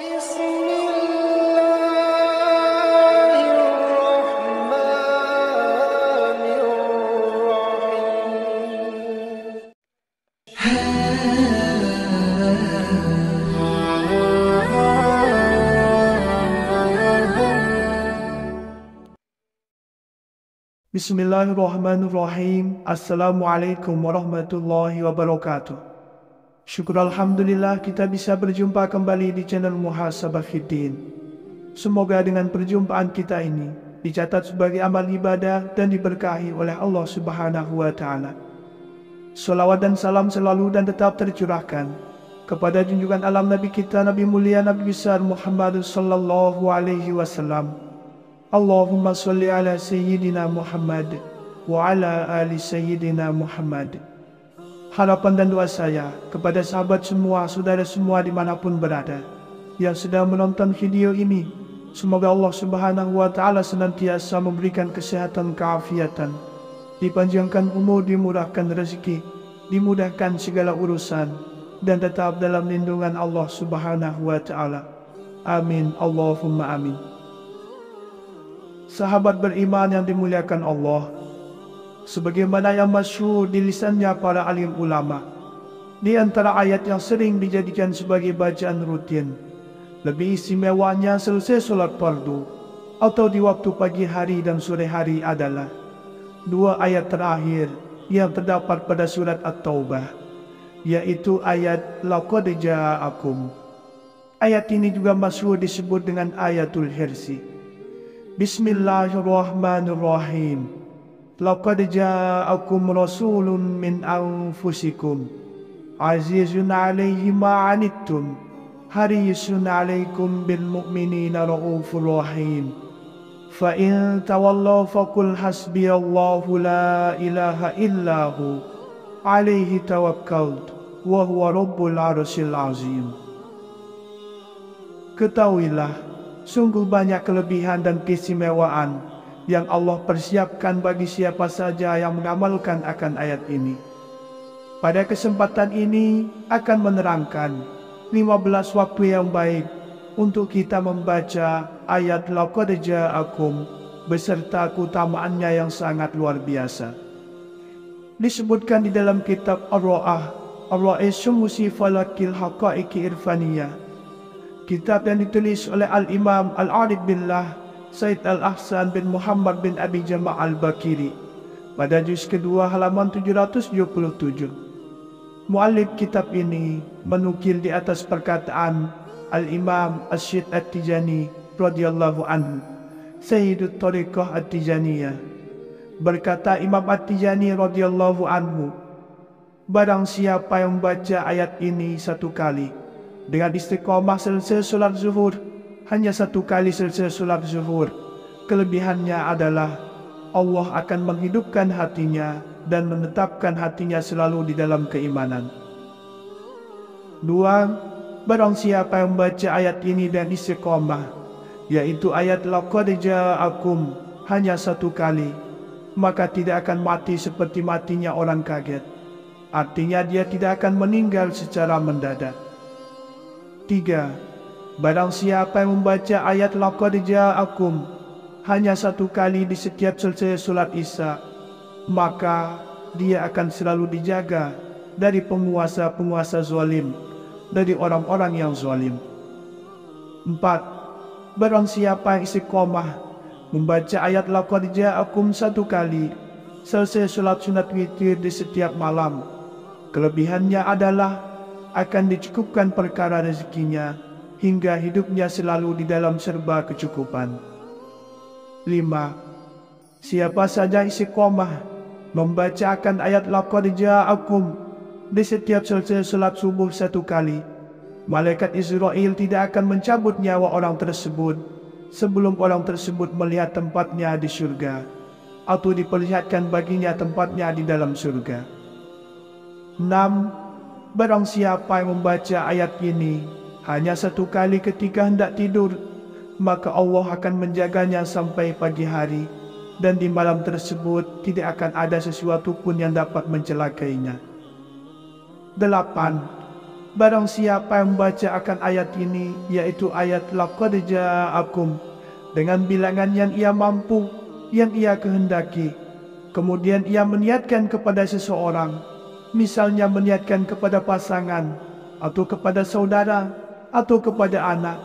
Bismillahirrahmanirrahim. Bismillahirrahmanirrahim. Assalamualaikum warahmatullahi wabarakatuh. Syukur Alhamdulillah kita bisa berjumpa kembali di channel Muhasabah Fiddin. Semoga dengan perjumpaan kita ini dicatat sebagai amal ibadah dan diberkahi oleh Allah Subhanahu wa Ta'ala. Salawat dan salam selalu dan tetap tercurahkan kepada junjungan alam Nabi kita, Nabi mulia, Nabi besar Muhammad sallallahu alaihi wasallam. Allahumma salli ala Sayyidina Muhammad wa ala ali Sayyidina Muhammad. Harapan dan doa saya kepada sahabat semua, saudara semua dimanapun berada yang sedang menonton video ini, semoga Allah Subhanahu wa Ta'ala senantiasa memberikan kesehatan, keafiatan, dipanjangkan umur, dimurahkan rezeki, dimudahkan segala urusan, dan tetap dalam lindungan Allah Subhanahu wa Ta'ala. Amin, Allahumma amin. Sahabat beriman yang dimuliakan Allah, sebagaimana yang masyhur di lisannya para alim ulama, di antara ayat yang sering dijadikan sebagai bacaan rutin, lebih istimewanya selesai sholat fardu atau di waktu pagi hari dan sore hari adalah dua ayat terakhir yang terdapat pada surat At-Taubah, yaitu ayat Laqad Ja'akum. Ayat ini juga masyhur disebut dengan ayatul hirsi. Bismillahirrahmanirrahim. Laqad ja'akum rasulun min anfusikum azizun 'alaihi ma 'anittum harisun 'alaikum bil mu'minina raufur rahim. Fa in tawallaw faqul hasbiyallahu la ilaha illahu 'alaihi tawakkaltu wa huwa rabbul 'arsyil 'azim. Ketahuilah, sungguh banyak kelebihan dan keistimewaan yang Allah persiapkan bagi siapa saja yang mengamalkan akan ayat ini. Pada kesempatan ini akan menerangkan 15 waktu yang baik untuk kita membaca ayat Laqad Ja'akum beserta keutamaannya yang sangat luar biasa. Disebutkan di dalam kitab Ar-Ra'ah, Ar-Ra'isu Musifalakil Haqa'iqi Irfaniyah, kitab yang ditulis oleh Al-Imam Al-Arif Billah Said Al-Ahsan bin Muhammad bin Abi Jama' Al-Bakiri, pada juz kedua halaman 777. Muallif kitab ini menukil di atas perkataan Al-Imam Asyid At-Tijani radhiyallahu anhu, Sayyidut Tariqah At-Tijaniyah. Berkata Imam At-Tijani radhiyallahu anhu, barang siapa yang membaca ayat ini satu kali dengan istiqamah selesai sholat zuhur, hanya satu kali selesai sholat zuhur, kelebihannya adalah Allah akan menghidupkan hatinya dan menetapkan hatinya selalu di dalam keimanan. 2. Barang siapa yang membaca ayat ini dan istiqamah, yaitu ayat Laqad Ja'akum, hanya satu kali, maka tidak akan mati seperti matinya orang kaget. Artinya dia tidak akan meninggal secara mendadak. 3. Barang siapa yang membaca ayat Laqad Ja'akum hanya satu kali di setiap selesai sholat isya, maka dia akan selalu dijaga dari penguasa-penguasa zalim, dari orang-orang yang zalim. 4. Barang siapa yang istiqomah membaca ayat Laqad Ja'akum satu kali selesai sholat sunat witir di setiap malam, kelebihannya adalah akan dicukupkan perkara rezekinya hingga hidupnya selalu di dalam serba kecukupan. 5. Siapa saja istiqomah membaca akan ayat Laqad Ja'akum di setiap selesai salat subuh satu kali, malaikat Israel tidak akan mencabut nyawa orang tersebut sebelum orang tersebut melihat tempatnya di surga atau diperlihatkan baginya tempatnya di dalam surga. 6. Barang siapa yang membaca ayat ini hanya satu kali ketika hendak tidur, maka Allah akan menjaganya sampai pagi hari, dan di malam tersebut tidak akan ada sesuatu pun yang dapat mencelakainya. 8. barang siapa yang membaca akan ayat ini, yaitu ayat laqad ja'akum, dengan bilangan yang ia mampu, yang ia kehendaki, kemudian ia meniatkan kepada seseorang, misalnya meniatkan kepada pasangan, atau kepada saudara, atau kepada anak,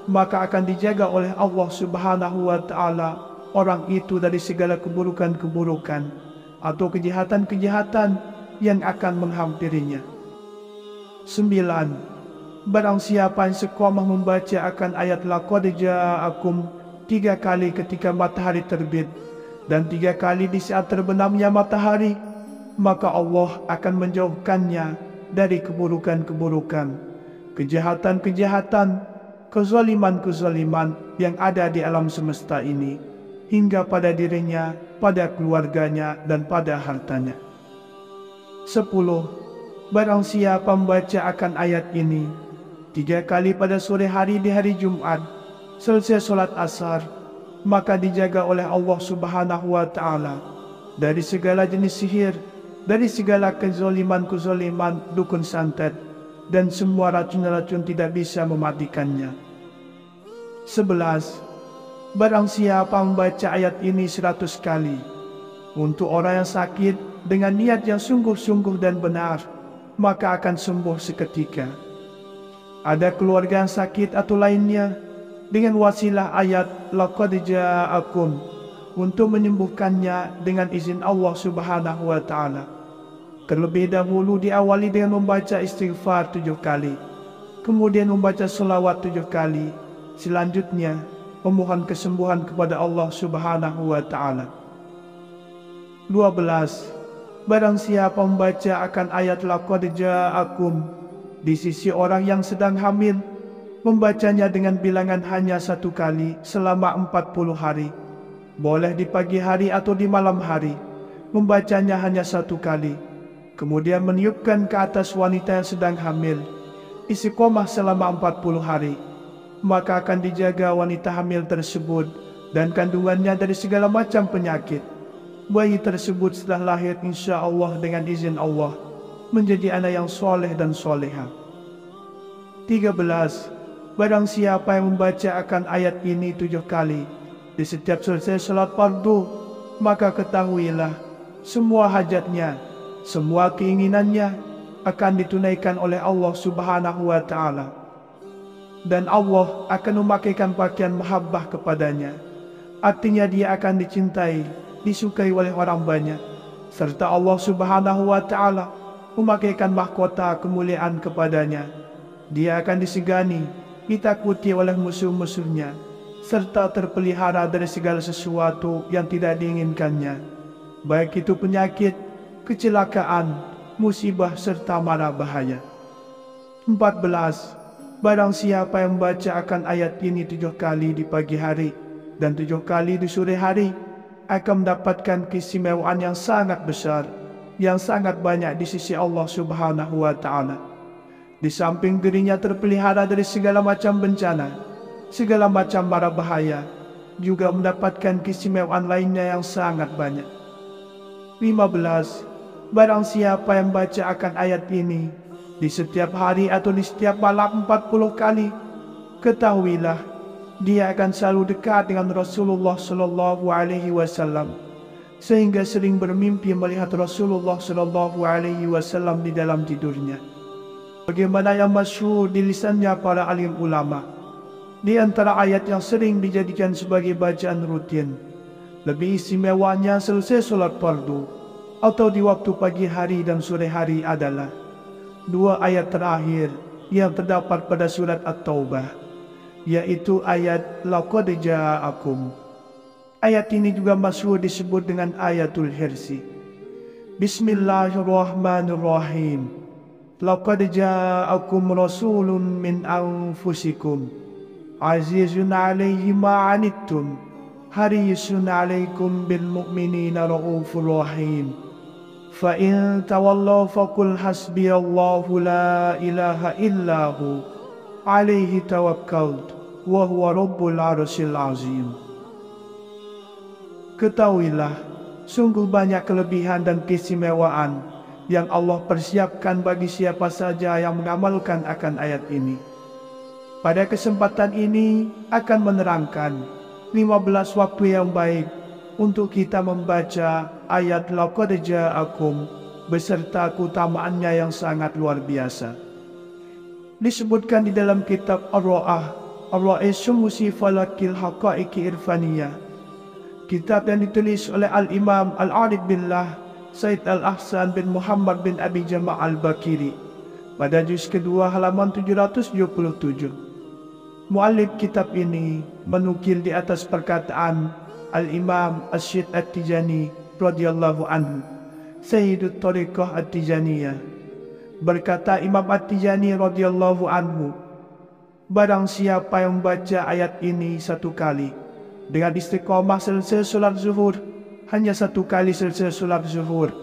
maka akan dijaga oleh Allah Subhanahu wa Ta'ala orang itu dari segala keburukan-keburukan atau kejahatan-kejahatan yang akan menghampirinya. 9. Barang siapa yang seqomah membaca akan ayat laqad ja'akum 3 kali ketika matahari terbit dan 3 kali di saat terbenamnya matahari, maka Allah akan menjauhkannya dari keburukan-keburukan, kejahatan-kejahatan, kezaliman-kezaliman yang ada di alam semesta ini, hingga pada dirinya, pada keluarganya, dan pada hartanya. 10. Barang siapa membaca akan ayat ini 3 kali pada sore hari di hari Jumat, selesai solat asar, maka dijaga oleh Allah Subhanahu wa Ta'ala dari segala jenis sihir, dari segala kezaliman-kezaliman dukun santet, dan semua racun-racun tidak bisa mematikannya. 11. Barang siapa membaca ayat ini 100 kali untuk orang yang sakit dengan niat yang sungguh-sungguh dan benar, maka akan sembuh seketika. Ada keluarga yang sakit atau lainnya, dengan wasilah ayat laqad ja'akum untuk menyembuhkannya dengan izin Allah Subhanahu wa Ta'ala. Terlebih dahulu diawali dengan membaca istighfar 7 kali, kemudian membaca selawat 7 kali, selanjutnya memohon kesembuhan kepada Allah Subhanahu wa Ta'ala. 12. Barang siapa membaca akan ayat laqad ja'akum di sisi orang yang sedang hamil, membacanya dengan bilangan hanya 1 kali selama 40 hari, boleh di pagi hari atau di malam hari, membacanya hanya 1 kali, kemudian meniupkan ke atas wanita yang sedang hamil, istiqomah selama 40 hari, maka akan dijaga wanita hamil tersebut dan kandungannya dari segala macam penyakit. Bayi tersebut setelah lahir insya Allah dengan izin Allah menjadi anak yang soleh dan soleha. 13. Barang siapa yang membaca akan ayat ini 7 kali di setiap selesai salat fardu, maka ketahuilah semua hajatnya, semua keinginannya akan ditunaikan oleh Allah Subhanahu wa Ta'ala, dan Allah akan memakaikan pakaian mahabbah kepadanya. Artinya dia akan dicintai, disukai oleh orang banyak, serta Allah Subhanahu wa Ta'ala memakaikan mahkota kemuliaan kepadanya. Dia akan disegani, ditakuti oleh musuh-musuhnya, serta terpelihara dari segala sesuatu yang tidak diinginkannya, baik itu penyakit, kecelakaan, musibah, serta mara bahaya. 14. Barang siapa yang membaca akan ayat ini 7 kali di pagi hari dan 7 kali di sore hari, akan mendapatkan keistimewaan yang sangat besar, yang sangat banyak di sisi Allah Subhanahu wa Ta'ala. Di samping dirinya terpelihara dari segala macam bencana, segala macam mara bahaya, juga mendapatkan keistimewaan lainnya yang sangat banyak. 15. Barang siapa yang baca akan ayat ini di setiap hari atau di setiap malam 40 kali, ketahuilah dia akan selalu dekat dengan Rasulullah Sallallahu Alaihi Wasallam, sehingga sering bermimpi melihat Rasulullah Sallallahu Alaihi Wasallam di dalam tidurnya. Bagaimana yang masyhur di lisannya para alim ulama, di antara ayat yang sering dijadikan sebagai bacaan rutin, lebih istimewanya selesai solat fardu atau di waktu pagi hari dan sore hari adalah 2 ayat terakhir yang terdapat pada surat At-Taubah, yaitu ayat laqad ja'akum. Ayat ini juga masyhur disebut dengan ayatul hirsi. Bismillahirrahmanirrahim. Laqad ja'akum rasulun min anfusikum azizun 'alaihi ma 'anittum harisun 'alaikum bil mu'minina raufur rahim. Fa in tawallaw faqul hasbiyallahu la ilaha illahu 'alaihi tawakkaltu wa huwa rabbul 'arsyil 'azim. Ketahuilah, sungguh banyak kelebihan dan keistimewaan yang Allah persiapkan bagi siapa saja yang mengamalkan akan ayat ini. Pada kesempatan ini akan menerangkan 15 waktu yang baik untuk kita membaca ayat Laqad Ja'akum beserta keutamaannya yang sangat luar biasa. Disebutkan di dalam kitab Ar-Ra'isun Falakil Haqa'iqi Irfaniyah, kitab yang ditulis oleh Al-Imam Al-Arif Billah Said Al-Ahsan bin Muhammad bin Abi Jama' Al-Bakiri pada juz kedua halaman 777. Muallif kitab ini menukil di atas perkataan Al-Imam Asyid At-Tijani radhiyallahu anhu, Sayyidut Tariqah At-Tijaniyah. Berkata Imam At-Tijani radhiyallahu anhu, barang siapa yang membaca ayat ini satu kali dengan istiqamah selesai solat zuhur, hanya satu kali selesai solat zuhur,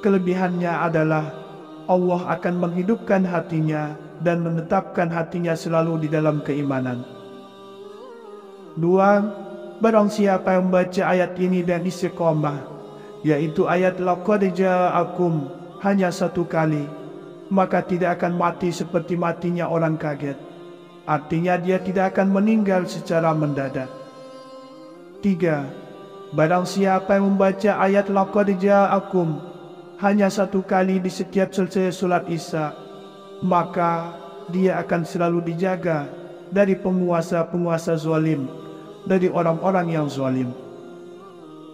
kelebihannya adalah Allah akan menghidupkan hatinya dan menetapkan hatinya selalu di dalam keimanan. 2. Barang siapa yang membaca ayat ini dan istiqamah, yaitu ayat Laqad Ja'akum, hanya satu kali, maka tidak akan mati seperti matinya orang kaget. Artinya dia tidak akan meninggal secara mendadak. 3. Barang siapa yang membaca ayat Laqad Ja'akum hanya satu kali di setiap selesai solat Isya, maka dia akan selalu dijaga dari penguasa-penguasa zalim, dari orang-orang yang zalim.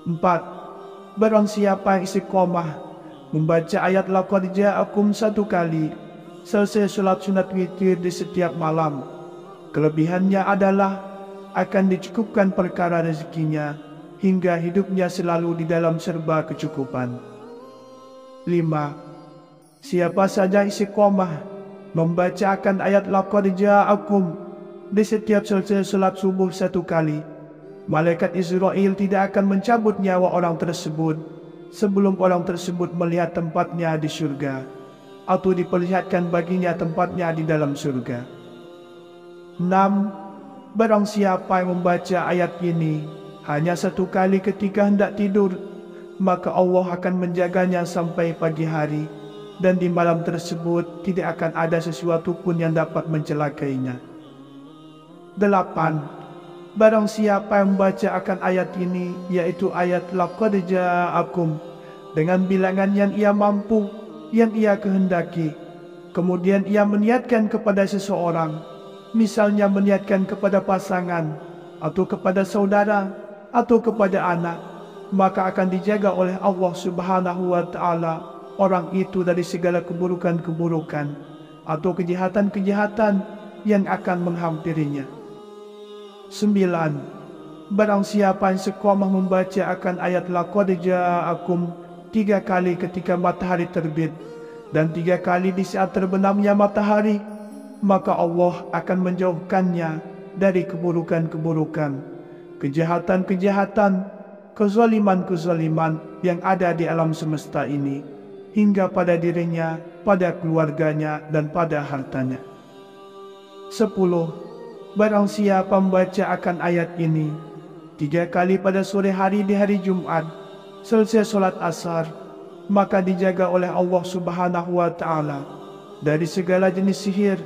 4. Barang siapa yang istiqomah membaca ayat Laqad Ja'akum satu kali selesai solat sunat witir di setiap malam, kelebihannya adalah akan dicukupkan perkara rezekinya hingga hidupnya selalu di dalam serba kecukupan. 5. Siapa saja istiqomah membacakan ayat Laqad Ja'akum di setiap selesai salat subuh satu kali, malaikat Israel tidak akan mencabut nyawa orang tersebut sebelum orang tersebut melihat tempatnya di surga atau diperlihatkan baginya tempatnya di dalam surga. 6. Barang siapa yang membaca ayat ini hanya satu kali ketika hendak tidur, maka Allah akan menjaganya sampai pagi hari, dan di malam tersebut tidak akan ada sesuatu pun yang dapat mencelakainya. 8. Barang siapa yang membaca akan ayat ini, yaitu ayat Laqad Ja'akum, dengan bilangan yang ia mampu, yang ia kehendaki, kemudian ia meniatkan kepada seseorang, misalnya meniatkan kepada pasangan, atau kepada saudara, atau kepada anak, maka akan dijaga oleh Allah Subhanahu wa Ta'ala orang itu dari segala keburukan-keburukan atau kejahatan-kejahatan yang akan menghampirinya. 9. Barang siapa yang istiqomah membaca akan ayat Laqad Ja'akum 3 kali ketika matahari terbit dan 3 kali di saat terbenamnya matahari, maka Allah akan menjauhkannya dari keburukan-keburukan, kejahatan-kejahatan, kezaliman-kezaliman yang ada di alam semesta ini, hingga pada dirinya, pada keluarganya, dan pada hartanya. 10. Barang siapa membaca akan ayat ini 3 kali pada sore hari di hari Jumat, selesai solat asar, maka dijaga oleh Allah Subhanahu wa Ta'ala dari segala jenis sihir,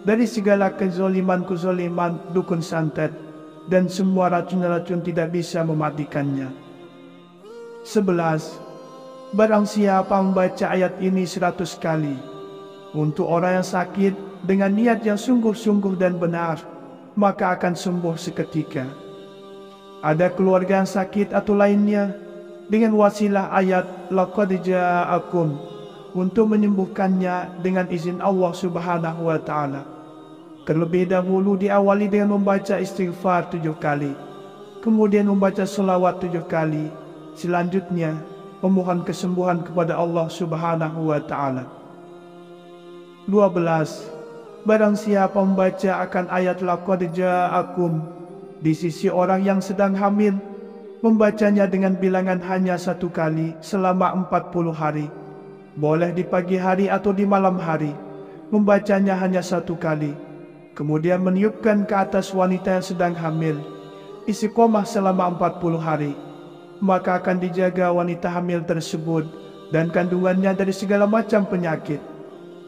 dari segala kezaliman-kezaliman dukun santet, dan semua racun-racun tidak bisa mematikannya. 11. Barang siapa membaca ayat ini 100 kali untuk orang yang sakit dengan niat yang sungguh-sungguh dan benar, maka akan sembuh seketika. Ada keluarga yang sakit atau lainnya, dengan wasilah ayat Laqad Ja'akum untuk menyembuhkannya dengan izin Allah Subhanahu wa Ta'ala. Terlebih dahulu diawali dengan membaca istighfar 7 kali, kemudian membaca selawat 7 kali, selanjutnya memohon kesembuhan kepada Allah Subhanahu wa Ta'ala. 12. Barang siapa membaca akan ayat Laqad Ja'akum di sisi orang yang sedang hamil, membacanya dengan bilangan hanya 1 kali selama 40 hari, boleh di pagi hari atau di malam hari, membacanya hanya 1 kali, kemudian meniupkan ke atas wanita yang sedang hamil, istiqomah selama 40 hari, maka akan dijaga wanita hamil tersebut dan kandungannya dari segala macam penyakit.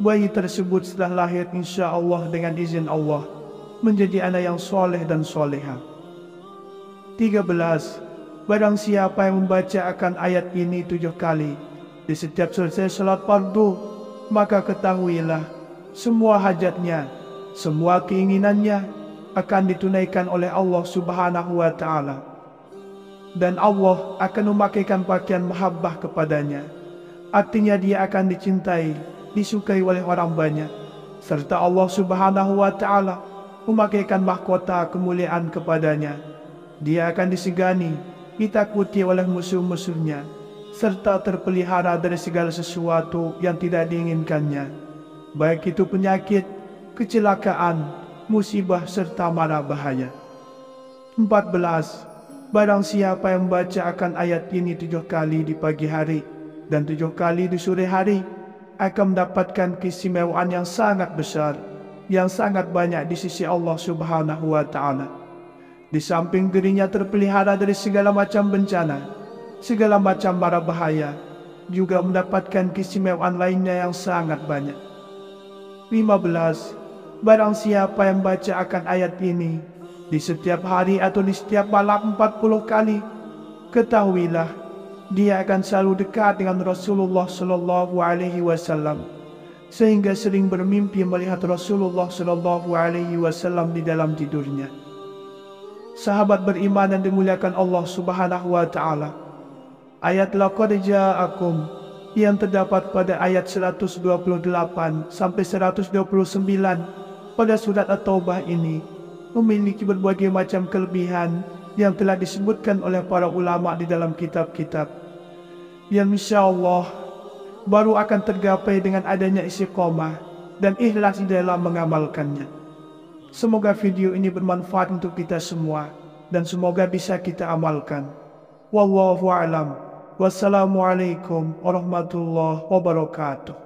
Bayi tersebut setelah lahir insya Allah dengan izin Allah menjadi anak yang soleh dan soleha. 13. Barang siapa yang membaca akan ayat ini 7 kali di setiap selesai salat fardu, maka ketahuilah semua hajatnya, semua keinginannya akan ditunaikan oleh Allah Subhanahu wa Ta'ala, dan Allah akan memakaikan pakaian mahabbah kepadanya. Artinya dia akan dicintai, disukai oleh orang banyak, serta Allah Subhanahu wa Ta'ala memakaikan mahkota kemuliaan kepadanya. Dia akan disegani, ditakuti oleh musuh-musuhnya, serta terpelihara dari segala sesuatu yang tidak diinginkannya, baik itu penyakit, kecelakaan, musibah, serta mara bahaya. 14. Barang siapa yang membaca akan ayat ini 7 kali di pagi hari dan 7 kali di sore hari, akan mendapatkan keistimewaan yang sangat besar, yang sangat banyak di sisi Allah Subhanahu wa Ta'ala. Di samping dirinya terpelihara dari segala macam bencana, segala macam mara bahaya, juga mendapatkan keistimewaan lainnya yang sangat banyak. 15. Barang siapa yang baca akan ayat ini di setiap hari atau di setiap malam 40 kali, ketahuilah dia akan selalu dekat dengan Rasulullah Sallallahu Alaihi Wasallam, sehingga sering bermimpi melihat Rasulullah Sallallahu Alaihi Wasallam di dalam tidurnya. Sahabat beriman yang dimuliakan Allah Subhanahu wa Ta'ala, ayat laqad ja'akum yang terdapat pada ayat 128 sampai 129 pada surat At-Taubah ini memiliki berbagai macam kelebihan yang telah disebutkan oleh para ulama di dalam kitab-kitab, yang insya Allah baru akan tergapai dengan adanya istiqomah dan ikhlas di dalam mengamalkannya. Semoga video ini bermanfaat untuk kita semua dan semoga bisa kita amalkan. Wallahu a'lam. Wassalamualaikum warahmatullahi wabarakatuh.